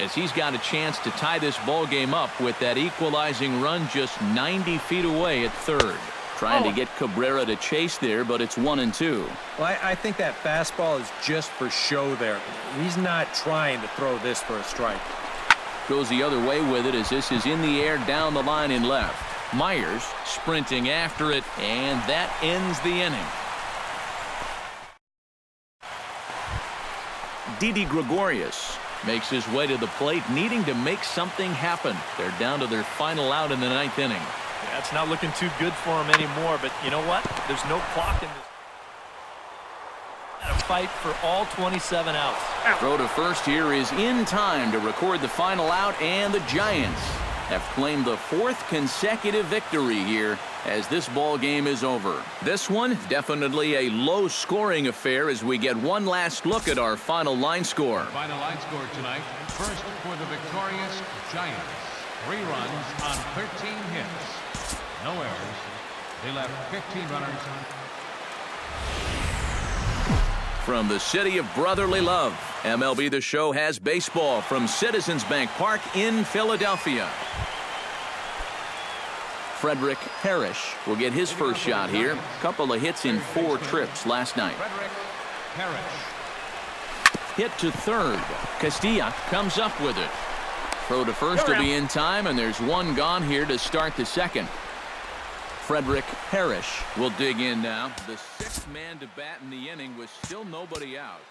as he's got a chance to tie this ball game up with that equalizing run just 90 feet away at third. Trying to get Cabrera to chase there, but it's 1-2. Well, I think that fastball is just for show there. He's not trying to throw this for a strike. Goes the other way with it as this is in the air down the line in left. Myers sprinting after it, and that ends the inning. Didi Gregorius makes his way to the plate, needing to make something happen. They're down to their final out in the 9th inning. Yeah, it's not looking too good for him anymore, but you know what? There's no clock in this. A fight for all 27 outs. Throw to first here is in time to record the final out, and the Giants have claimed the 4th consecutive victory here as this ball game is over. This one definitely a low-scoring affair as we get one last look at our final line score. Final line score tonight. First for the victorious Giants. 3 runs on 13 hits. No errors. They left 15 runners on. From the city of brotherly love, MLB The Show has baseball from Citizens Bank Park in Philadelphia. Frederick Parrish will get his first shot here. Couple of hits in 4 trips last night. Frederick Parrish. Hit to third. Castilla comes up with it. Throw to first will be in time, and there's one gone here to start the second. Frederick Parrish will dig in now. The 6th man to bat in the inning with still nobody out.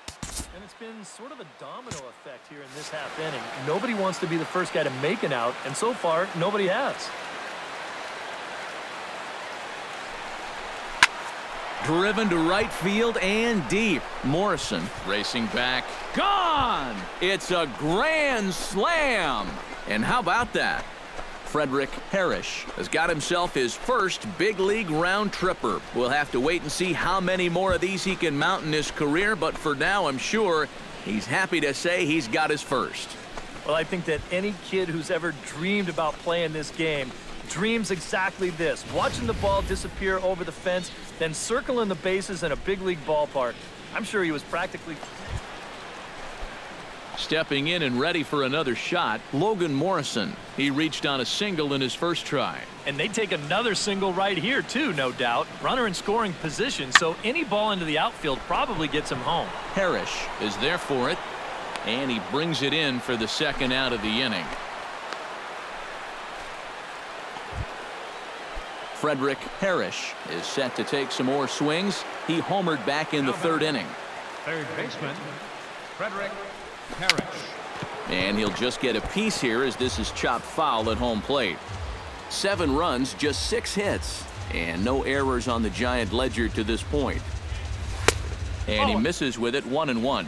And it's been sort of a domino effect here in this half inning. Nobody wants to be the first guy to make an out, and so far, nobody has. Driven to right field and deep. Morrison racing back. Gone! It's a grand slam! And how about that? Frederick Parrish has got himself his first big league round tripper. We'll have to wait and see how many more of these he can mount in his career, but for now I'm sure he's happy to say he's got his first. Well, I think that any kid who's ever dreamed about playing this game dreams exactly this: watching the ball disappear over the fence, then circling the bases in a big league ballpark. I'm sure he was practically... Stepping in and ready for another shot, Logan Morrison. He reached on a single in his first try. And they take another single right here, too, no doubt. Runner in scoring position, so any ball into the outfield probably gets him home. Parrish is there for it, and he brings it in for the 2nd out of the inning. Frederick Parrish is set to take some more swings. He homered back in the 3rd inning. Third baseman, Frederick Parrish. And he'll just get a piece here as this is chopped foul at home plate. 7 runs, just 6 hits, and no errors on the Giant ledger to this point. And he misses with it, 1-1.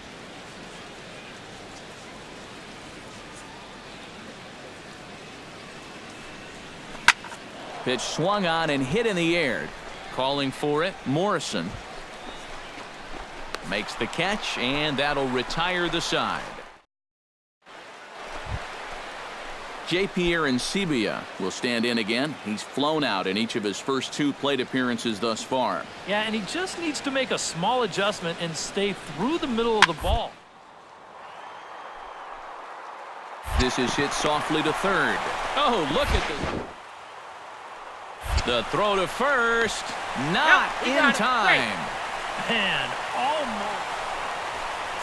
Pitch swung on and hit in the air. Calling for it, Morrison. Makes the catch, and that'll retire the side. J.P. Arancibia will stand in again. He's flown out in each of his first 2 plate appearances thus far. Yeah, and he just needs to make a small adjustment and stay through the middle of the ball. This is hit softly to third. Oh, look at this. The throw to first, not in time. And almost.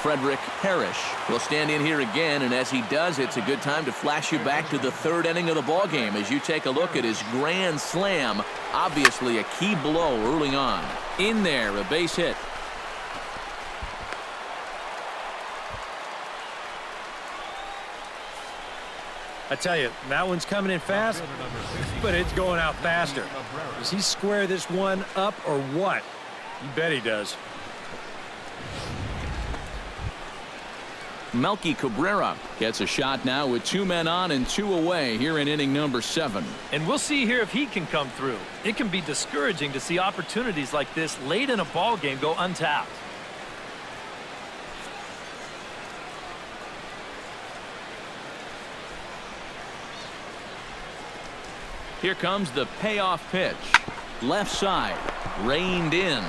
Frederick Parrish will stand in here again, and as he does, it's a good time to flash you back to the 3rd inning of the ballgame as you take a look at his grand slam. Obviously a key blow early on. In there, a base hit. I tell you, that one's coming in fast, but it's going out faster. Does he square this one up or what? You bet he does. Melky Cabrera gets a shot now with 2 men on and 2 away here in inning number 7. And we'll see here if he can come through. It can be discouraging to see opportunities like this late in a ball game go untapped. Here comes the payoff pitch. Left side, reined in.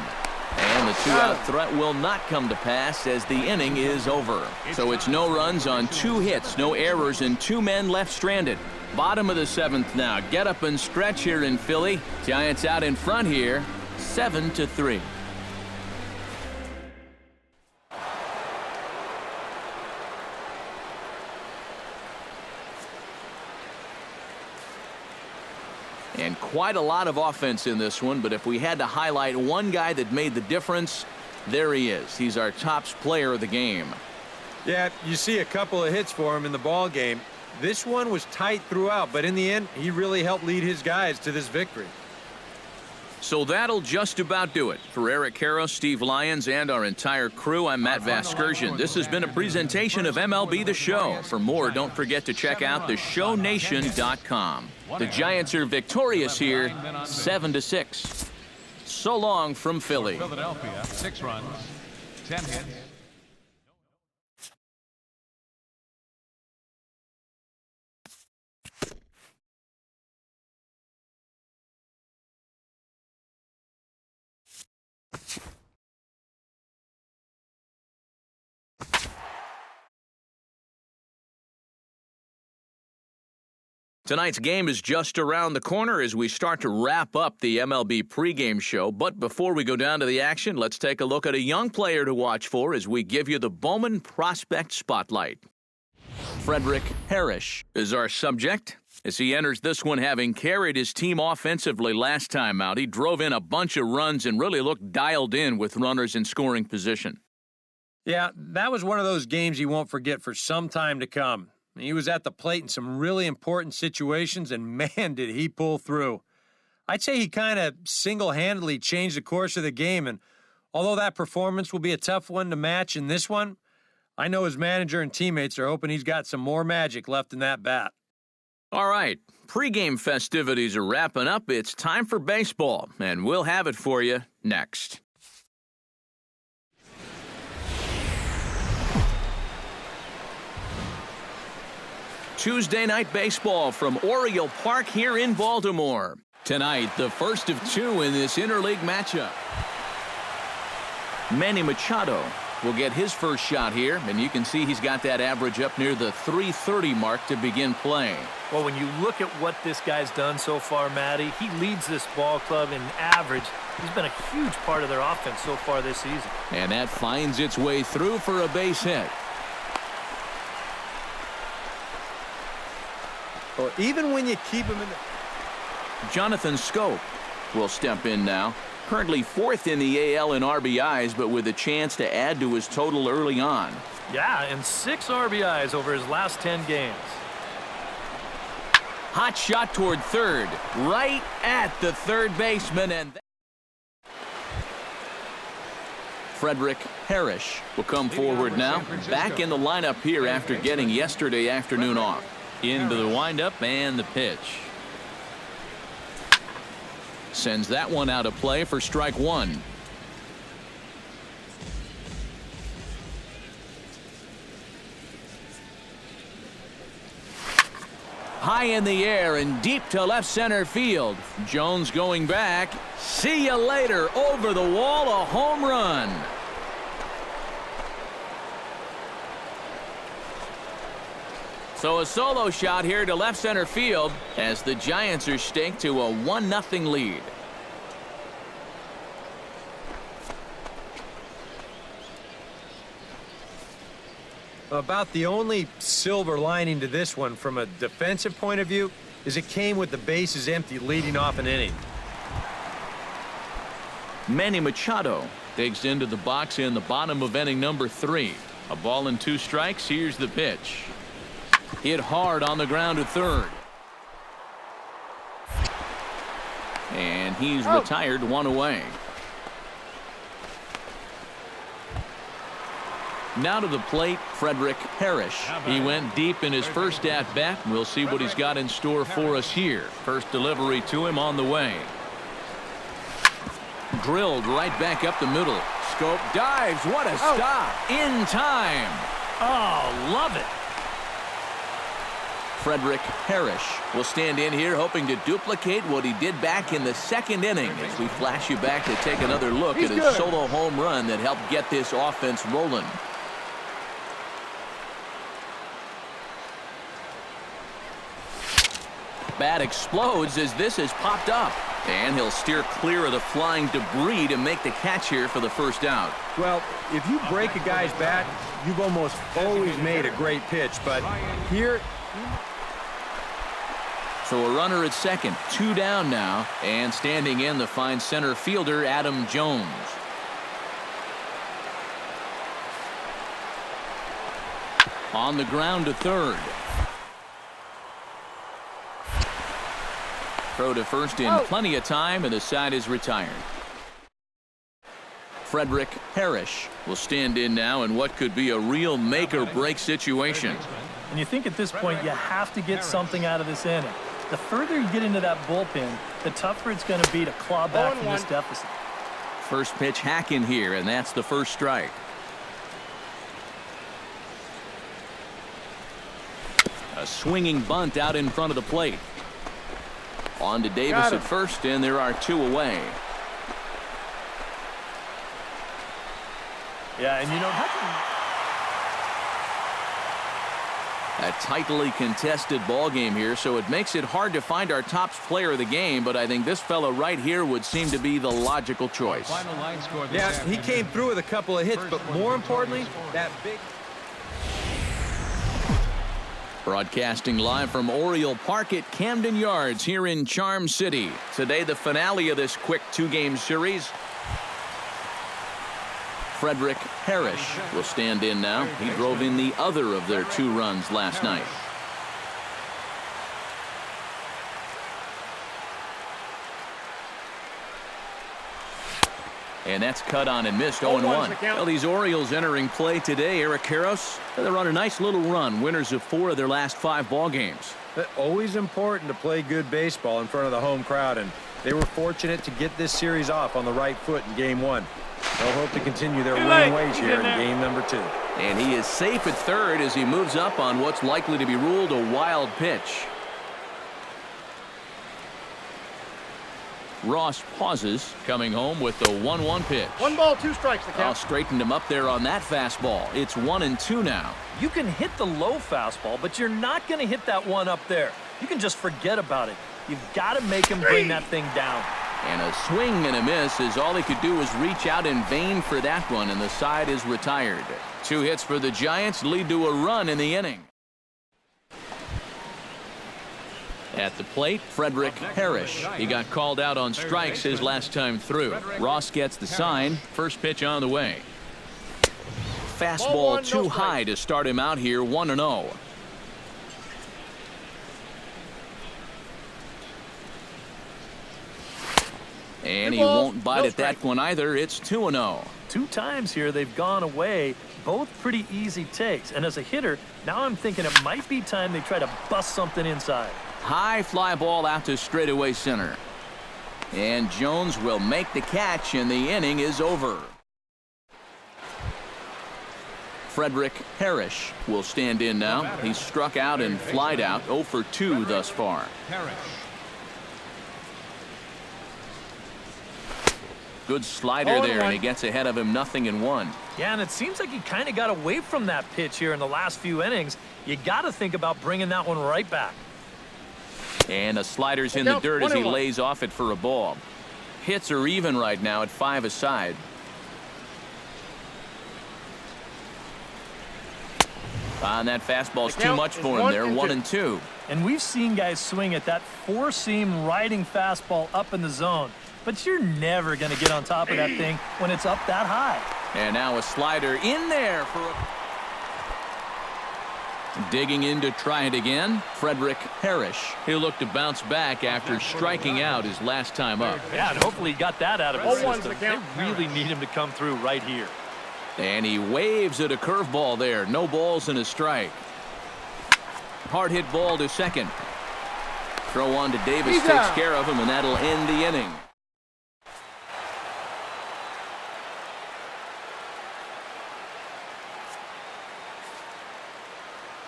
And the two-out threat will not come to pass as the inning is over. So it's no runs on 2 hits, no errors, and 2 men left stranded. Bottom of the 7th now. Get up and stretch here in Philly. Giants out in front here, 7-3. And quite a lot of offense in this one, but if we had to highlight one guy that made the difference, there he is. He's our top player of the game. Yeah, you see a couple of hits for him in the ball game. This one was tight throughout, but in the end, he really helped lead his guys to this victory. So that'll just about do it. For Eric Harrow, Steve Lyons, and our entire crew, I'm Matt Vasgersian. This has been a presentation of MLB The Show. For more, don't forget to check out theshownation.com. The Giants are victorious here, 7-6. So long from Philly. Philadelphia, 6 runs, 10 hits. Tonight's game is just around the corner as we start to wrap up the MLB pregame show. But before we go down to the action, let's take a look at a young player to watch for as we give you the Bowman Prospect Spotlight. Frederick Parrish is our subject. As he enters this one having carried his team offensively last time out, he drove in a bunch of runs and really looked dialed in with runners in scoring position. Yeah, that was one of those games he won't forget for some time to come. He was at the plate in some really important situations, and man, did he pull through. I'd say he kind of single-handedly changed the course of the game, and although that performance will be a tough one to match in this one, I know his manager and teammates are hoping he's got some more magic left in that bat. All right, pregame festivities are wrapping up. It's time for baseball, and we'll have it for you next. Tuesday night baseball from Oriole Park here in Baltimore. Tonight, the first of 2 in this interleague matchup. Manny Machado will get his first shot here, and you can see he's got that average up near the .330 mark to begin play. Well, when you look at what this guy's done so far, Matty, he leads this ball club in average. He's been a huge part of their offense so far this season. And that finds its way through for a base hit. Well, even when you keep him in the... Jonathan Scope will step in now. Currently 4th in the AL in RBIs, but with a chance to add to his total early on. Yeah, and 6 RBIs over his last 10 games. Hot shot toward third, right at the third baseman, and Frederick Parrish will come forward now. Back in the lineup here after getting yesterday afternoon off. Into the windup and the pitch. Sends that one out of play for strike 1. High in the air and deep to left center field. Jones going back. See you later. Over the wall, a home run. So a solo shot here to left center field as the Giants are staked to a 1-0 lead. About the only silver lining to this one from a defensive point of view is it came with the bases empty leading off an inning. Manny Machado digs into the box in the bottom of inning number 3. A ball and 2 strikes. Here's the pitch. Hit hard on the ground to third. And he's retired 1 away. Now to the plate, Frederick Parrish. He went deep in his first at-bat. We'll see what he's got in store for us here. First delivery to him on the way. Drilled right back up the middle. Scope dives. What a stop. In time. Oh, love it. Frederick Parrish will stand in here hoping to duplicate what he did back in the second inning as we flash you back to take another look at his solo home run that helped get this offense rolling. Bat explodes as this has popped up. And he'll steer clear of the flying debris to make the catch here for the first out. Well, if you break a guy's bat, you've almost always made a great pitch. But here... So a runner at second, 2 down now. And standing in the fine center fielder, Adam Jones. On the ground to third. Throw to first in plenty of time, and the side is retired. Frederick Parrish will stand in now in what could be a real make-or-break situation. And you think at this point you have to get something out of this inning. The further you get into that bullpen, the tougher it's going to be to claw back from this deficit. First pitch hacking here, and that's the first strike. A swinging bunt out in front of the plate. On to Davis at first, and there are 2 away. Yeah, and you know, a tightly contested ball game here, so it makes it hard to find our top player of the game, but I think this fellow right here would seem to be the logical choice. Yeah, he came through with a couple of hits, but more importantly, that big... Broadcasting live from Oriole Park at Camden Yards here in Charm City. Today, the finale of this quick 2-game series. Frederick Parrish will stand in now. He drove in the other of their 2 runs last night. And that's cut on and missed, 0-1. Well, these Orioles entering play today, Eric Karros, they're on a nice little run, winners of 4 of their last 5 ball games. Always important to play good baseball in front of the home crowd, and they were fortunate to get this series off on the right foot in Game 1. They'll hope to continue their winning ways here in Game number 2. And he is safe at third as he moves up on what's likely to be ruled a wild pitch. Ross pauses, coming home with the 1-1 pitch. 1 ball, 2 strikes. The count. Straightened him up there on that fastball. It's 1-2 now. you can hit the low fastball, but you're not going to hit that one up there. You can just forget about it. You've got to make him bring that thing down. And a swing and a miss as all he could do was reach out in vain for that one, and the side is retired. 2 hits for the Giants lead to a run in the inning. At the plate, Frederick Parrish. He got called out on strikes his last time through. Ross gets the sign. First pitch on the way. Fastball too high to start him out here, 1-0. And he won't bite at that one either. It's 2-0. 2 times here they've gone away, both pretty easy takes. And as a hitter, now I'm thinking it might be time they try to bust something inside. High fly ball out to straightaway center. And Jones will make the catch, and the inning is over. Frederick Parrish will stand in now. He's struck out and flied out, 0 for 2 thus far. Good slider there, and he gets ahead of him, 0-1. Yeah, and it seems like he kind of got away from that pitch here in the last few innings. You got to think about bringing that one right back. And a slider's in the dirt as he lays off it for a ball. Hits are even right now at 5 aside. And that fastball's too much for him there, 1-2. And we've seen guys swing at that 4-seam riding fastball up in the zone. But you're never going to get on top of that thing when it's up that high. And now a slider in there for a... Digging in to try it again, Frederick Parrish. He'll look to bounce back after striking out his last time up. Yeah, and hopefully he got that out of his system. They really need him to come through right here. And he waves at a curveball there. No balls and a strike. Hard hit ball to second. Throw on to Davis takes care of him, and that'll end the inning.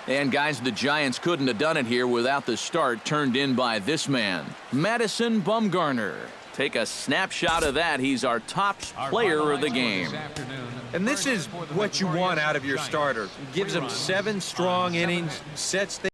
And guys, the Giants couldn't have done it here without the start turned in by this man, Madison Bumgarner. Take a snapshot of that. He's our top player of the game. And this is what you want out of your starter. Gives them 7 strong innings, sets things